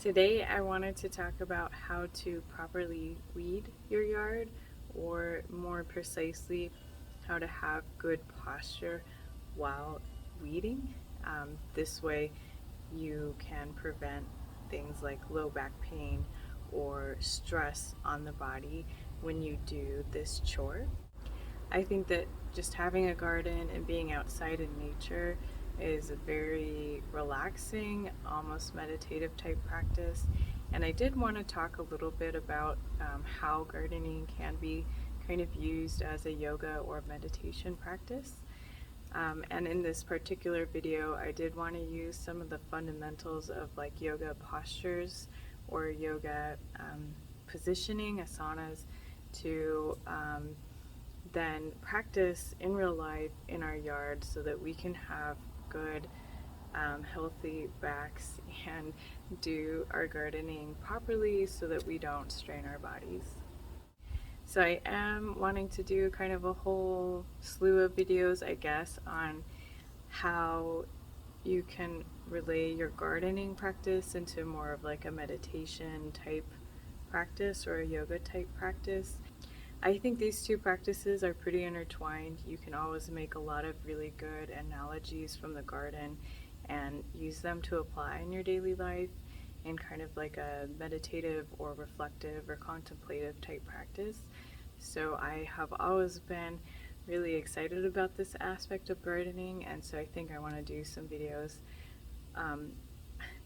Today I wanted to talk about how to properly weed your yard, or more precisely, how to have good posture while weeding. This way you can prevent things like low back pain or stress on the body when you do this chore. I think that just having a garden and being outside in nature is a very relaxing, almost meditative type practice. And I did want to talk a little bit about how gardening can be kind of used as a yoga or meditation practice. And in this particular video, I did want to use some of the fundamentals of like yoga postures or yoga positioning, asanas, to then practice in real life in our yard so that we can have good, healthy backs and do our gardening properly so that we don't strain our bodies. So I am wanting to do kind of a whole slew of videos, I guess, on how you can relay your gardening practice into more of like a meditation type practice or a yoga type practice. I think these two practices are pretty intertwined. You can always make a lot of really good analogies from the garden and use them to apply in your daily life in kind of like a meditative or reflective or contemplative type practice. So I have always been really excited about this aspect of gardening, and so I think I want to do some videos um,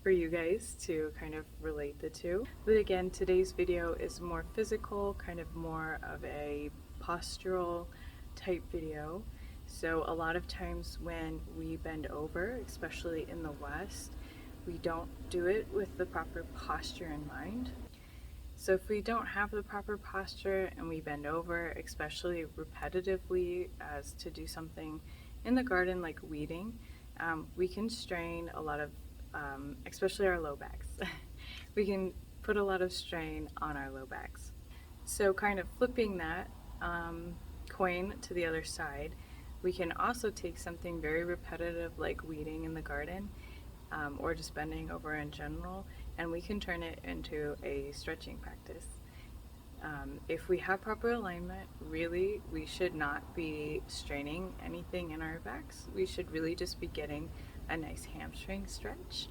for you guys to kind of relate the two. But again, today's video is more physical, kind of more of a postural type video. So a lot of times when we bend over, especially in the West, we don't do it with the proper posture in mind. So if we don't have the proper posture and we bend over, especially repetitively as to do something in the garden like weeding, we can strain a lot of, especially our low backs. We can put a lot of strain on our low backs. So kind of flipping that coin to the other side, we can also take something very repetitive like weeding in the garden, or just bending over in general, and we can turn it into a stretching practice. If we have proper alignment, really, we should not be straining anything in our backs. We should really just be getting a nice hamstring stretch.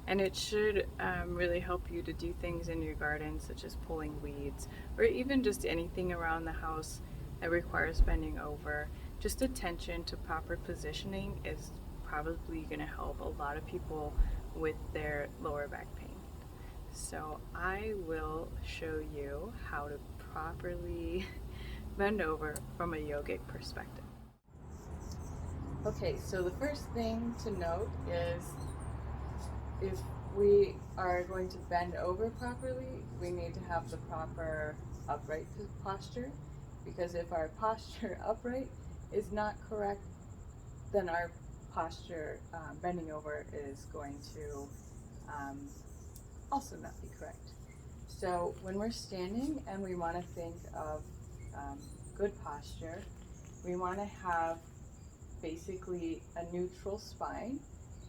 And it should really help you to do things in your garden, such as pulling weeds, or even just anything around the house that requires bending over. Just attention to proper positioning is probably going to help a lot of people with their lower back pain. So I will show you how to properly bend over from a yogic perspective. Okay, so the first thing to note is if we are going to bend over properly, we need to have the proper upright posture, because if our posture upright is not correct, then our posture bending over is going to also not be correct. So when we're standing and we want to think of good posture, we want to have basically a neutral spine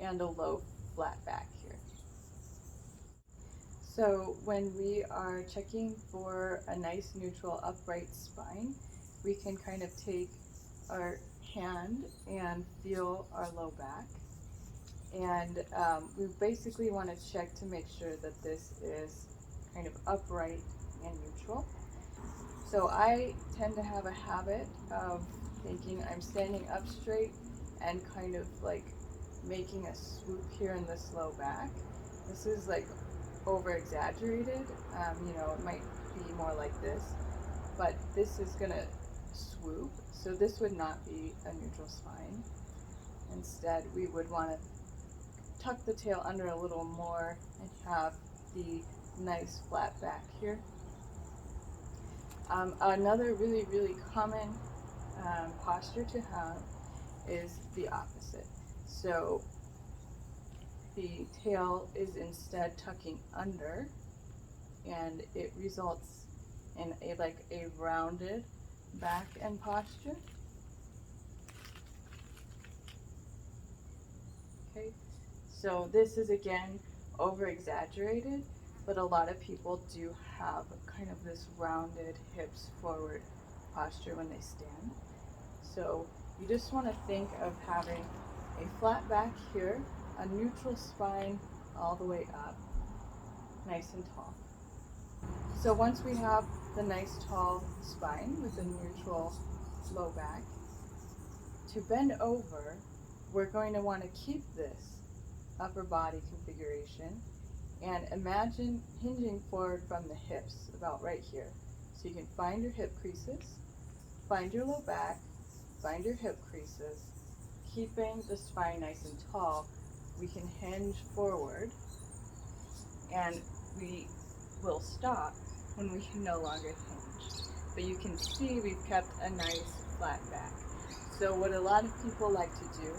and a low flat back here. So when we are checking for a nice neutral upright spine, we can kind of take our hand and feel our low back. And we basically want to check to make sure that this is kind of upright and neutral. So I tend to have a habit of thinking I'm standing up straight and kind of like making a swoop here in this low back. This is like over exaggerated. It might be more like this, but this is gonna swoop. So this would not be a neutral spine. Instead, we would want to tuck the tail under a little more and have the nice flat back here. Another really, really common posture to have is the opposite. So the tail is instead tucking under, and it results in a rounded back and posture. Okay, so this is again over exaggerated, but a lot of people do have kind of this rounded hips forward posture when they stand. So you just want to think of having a flat back here, a neutral spine all the way up, nice and tall. So once we have the nice tall spine with a neutral low back, to bend over, we're going to want to keep this upper body configuration and imagine hinging forward from the hips about right here. So you can find your hip creases, find your low back, find your hip creases. Keeping the spine nice and tall, we can hinge forward and we will stop when we can no longer hinge. But you can see we've kept a nice flat back. So what a lot of people like to do,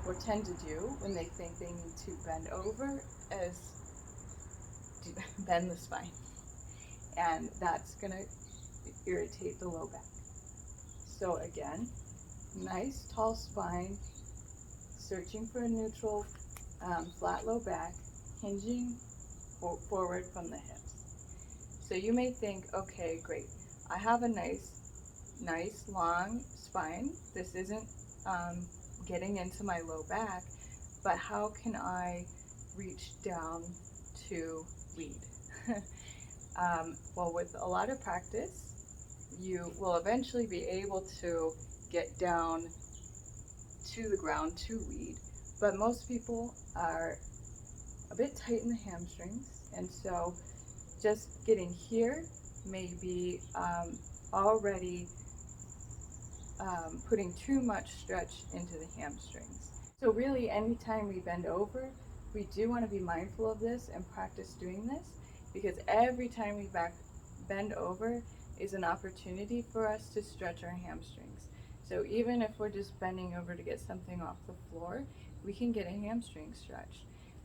or tend to do, when they think they need to bend over is bend the spine. And that's going to irritate the low back. So again, nice tall spine, searching for a neutral flat low back, hinging forward from the hips. So you may think, okay, great, I have a nice long spine. This isn't getting into my low back, but how can I reach down to weed? Well, with a lot of practice, you will eventually be able to get down to the ground to weed, but most people are a bit tight in the hamstrings, and so just getting here may be already putting too much stretch into the hamstrings. So really, anytime we bend over, we do want to be mindful of this and practice doing this, because every time we bend over is an opportunity for us to stretch our hamstrings. So even if we're just bending over to get something off the floor, we can get a hamstring stretch.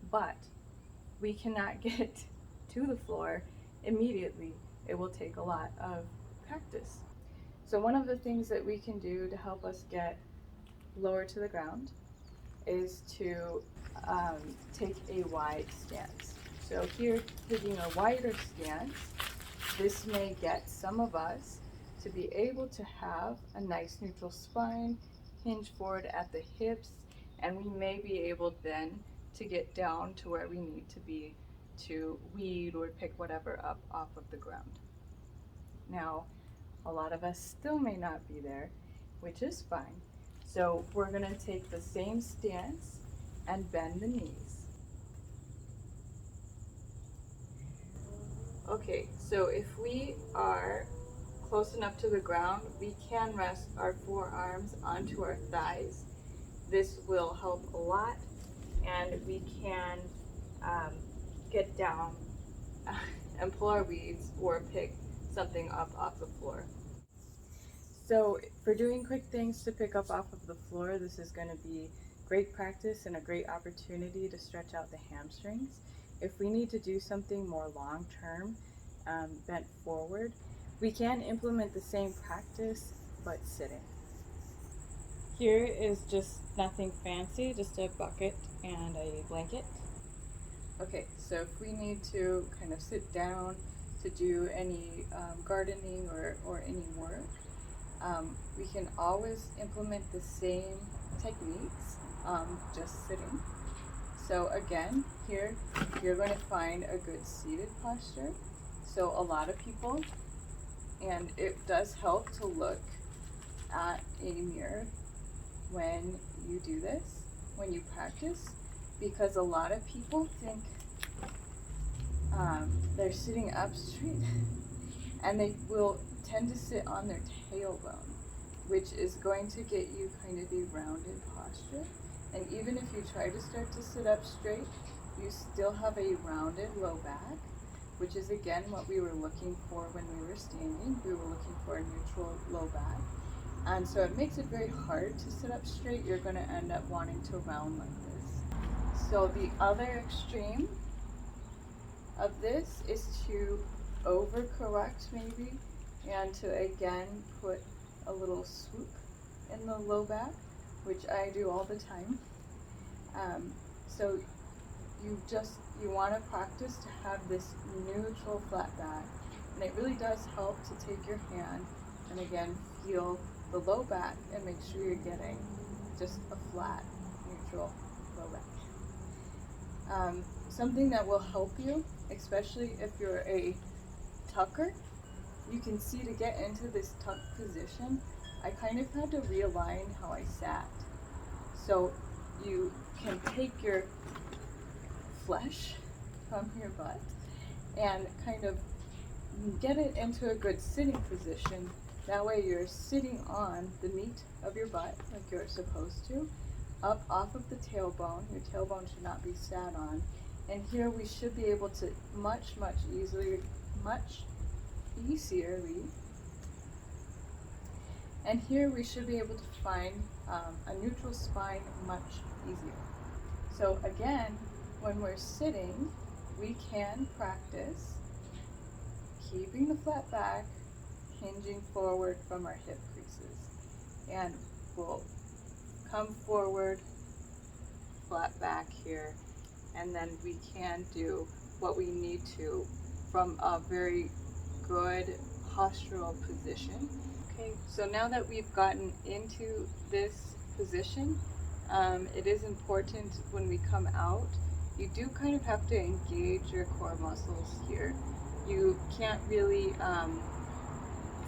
But we cannot get to the floor immediately. It will take a lot of practice. So one of the things that we can do to help us get lower to the ground is to take a wide stance. So here, taking a wider stance, this may get some of us to be able to have a nice neutral spine, hinge forward at the hips, and we may be able then to get down to where we need to be to weed or pick whatever up off of the ground. Now, a lot of us still may not be there, which is fine. So we're going to take the same stance and bend the knees. Okay, so if we are close enough to the ground, we can rest our forearms onto our thighs. This will help a lot, and we can get down and pull our weeds or pick something up off the floor. So for doing quick things to pick up off of the floor, this is going to be great practice and a great opportunity to stretch out the hamstrings. If we need to do something more long-term, bent forward, we can implement the same practice but sitting. Here is just nothing fancy, just a bucket and a blanket. Okay, so if we need to kind of sit down to do any gardening or any work, we can always implement the same techniques, just sitting. So again, here you're going to find a good seated posture. So a lot of people, and it does help to look at a mirror when you do this, when you practice, because a lot of people think they're sitting up straight and they will tend to sit on their tailbone, which is going to get you kind of a rounded posture. And even if you try to start to sit up straight, you still have a rounded low back, which is again what we were looking for when we were standing. We were looking for a neutral low back. And so it makes it very hard to sit up straight. You're going to end up wanting to round like this. So the other extreme of this is to overcorrect maybe, and to again put a little swoop in the low back, which I do all the time. So you want to practice to have this neutral flat back. And it really does help to take your hand and again feel the low back and make sure you're getting just a flat, neutral low back. Something that will help you, especially if you're a tucker, you can see to get into this tuck position, I kind of had to realign how I sat. So you can take your flesh from your butt and kind of get it into a good sitting position. That way you're sitting on the meat of your butt like you're supposed to, up off of the tailbone. Your tailbone should not be sat on. And here we should be able to much easierly, and here we should be able to find a neutral spine much easier. So again, when we're sitting, we can practice keeping the flat back, hinging forward from our hip creases. And we'll come forward, flat back here, and then we can do what we need to from a very good postural position. Okay, so now that we've gotten into this position, it is important when we come out, you do kind of have to engage your core muscles here. You can't really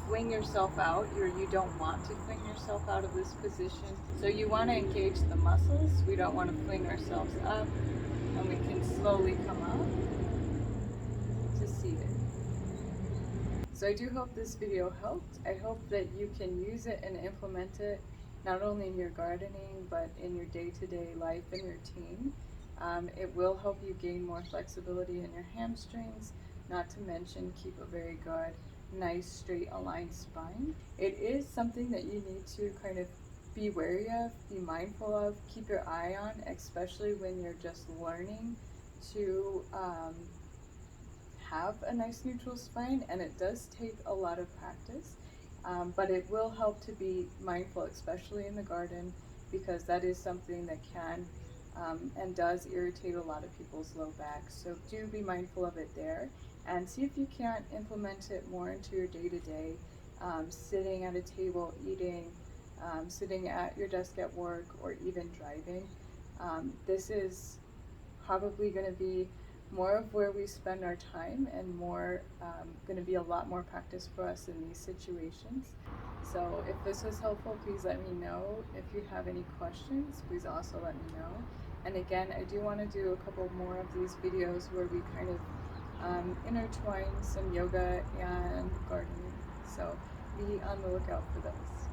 fling yourself out, or you don't want to fling yourself out of this position. So you want to engage the muscles. We don't want to fling ourselves up, and we can slowly come up to seated. So I do hope this video helped. I hope that you can use it and implement it not only in your gardening, but in your day-to-day life and routine. It will help you gain more flexibility in your hamstrings, not to mention keep a very good, nice, straight, aligned spine. It is something that you need to kind of be wary of, be mindful of, keep your eye on, especially when you're just learning to have a nice neutral spine, and it does take a lot of practice. But it will help to be mindful, especially in the garden, because that is something that can and does irritate a lot of people's low backs. So do be mindful of it there, and see if you can't implement it more into your day-to-day, sitting at a table, eating, sitting at your desk at work, or even driving. This is probably going to be more of where we spend our time, and more going to be a lot more practice for us in these situations. So if this was helpful, please let me know. If you have any questions, please also let me know. And again, I do want to do a couple more of these videos where we kind of intertwine some yoga and gardening. So be on the lookout for those.